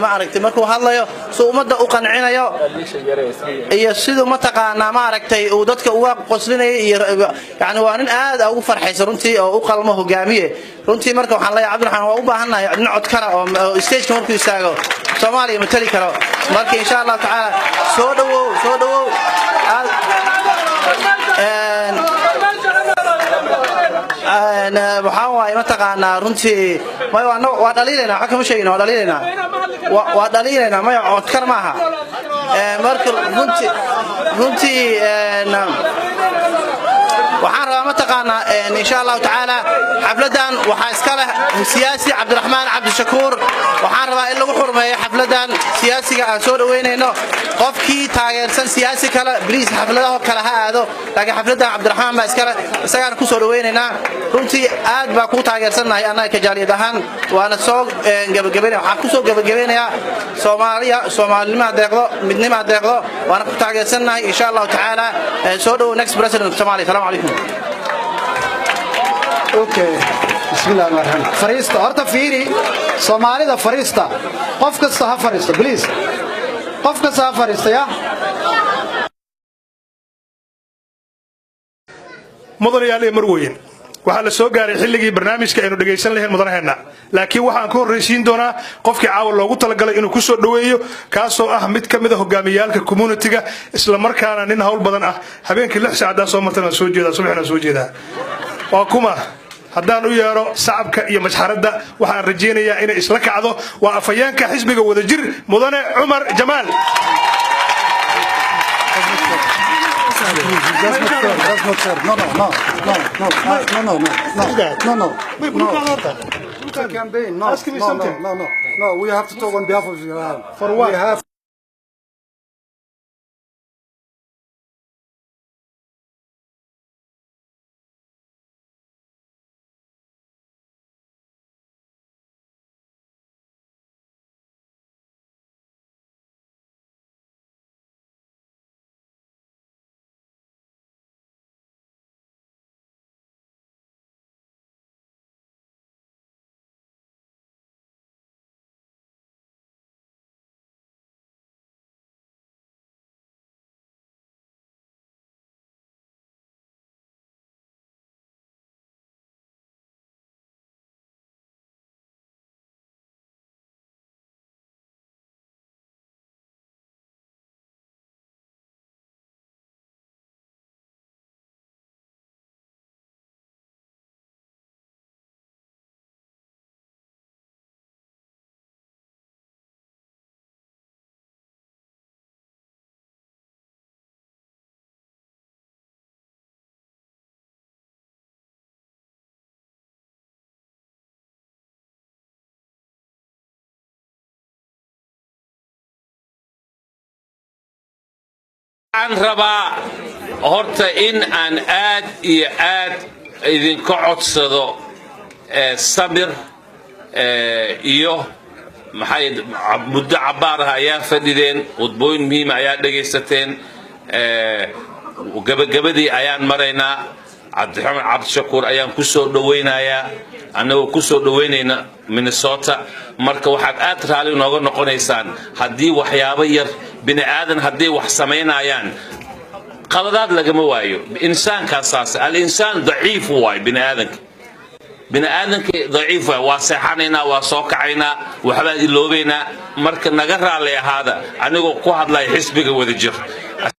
ما aragtay markuu hadlayo soo umada u qancinayo iyo sidoo ma taqaana ma aragtay uu dadka uga qoslinay yaani waa nin aad ugu farxaysan runtii oo u qalmo hogaamiye runtii marka waxaan leeyahay Cabdiraxmaan waa u baahanahay nin cod kara oo stage markuu istaago Soomaaliya matali karo marka insha Allah taala soo dhawow أنا بحاول ما تقعنا رنتي ما يوانا ودليلنا حكم شيء ودليلنا ما أذكر معها مركل رنتي وحنا ما تقعنا إن شاء الله تعالى حفلتان وحاسكله سياسي عبد الرحمن عبد الشكور وحنا إلا وحرمة حفلتان سياسي أسود وين هنا قفكي تاجر سن سياسي كلا بليز حفلته كلا هذا لكن حفلتان عبد الرحمن ما إسكله سجار كسر وين هنا runtii aad baa ku taageersanahay anaga ka jaaliyadahan waana soo gabagabeynaa waxa ku soo gabagabeynaya Soomaalnimada deeqdo midnimada deeqdo waana ku taageersanahay insha Allah taala soo dhaw next president of Somalia assalamu alaykum okay bismillahir rahmanir rahim fariista horta fiiri Soomaalida fariista qof kasta ha fariisto please qof kasta ha fariisto ya mudanayaal ee marweyn waxa la soo gaaray xilligii barnaamijka aynu dhageysan lahayn mudanaheena laakiin waxaan ka horeysiin doonaa qofkii caawa loogu talagalay inuu ku soo dhaweeyo kaasoo ah mid kamid ah hogaamiyaalka community-ga isla markaana nin hawl badan ah habeenkii 6 saacada soo martana soo jeeda subaxna soo jeeda waa kuma haddaan u yeero sacabka iyo masxaradda waxaan rajeynayaa inay isla kacdo waa afayeenka xisbiga wadajir mudane Umar Jamaal That's not fair. No. It's a campaign. No. Ask me something. No. We have to talk on behalf of Iran. For what? We have aan rabaa horta in aan aad iyo aad idinka codsado sabir iyo maxay muddo cabaar ah ayaa fadhideen wadbooyin muhiim ayaa dhageysateen gabagabadii ayaan maraynaa Cabdiraxmaan Cabdi Shakuur ayaan ku soo dhaweynayaa anagoo ku soo dhaweynayna Minnesota marka waxaad aad raali nooga noqonaysaan haddii waxyaabo yar bini aadan haddii wax sameynayaan qaladaad lagama waayo insaanka asaas al-insaan daciif waay bini aadanka daciif waa seexanayna waa soo kacayna waxba iloobayna marka naga raali ahaada anigoo ku hadlay xisbiga wadajir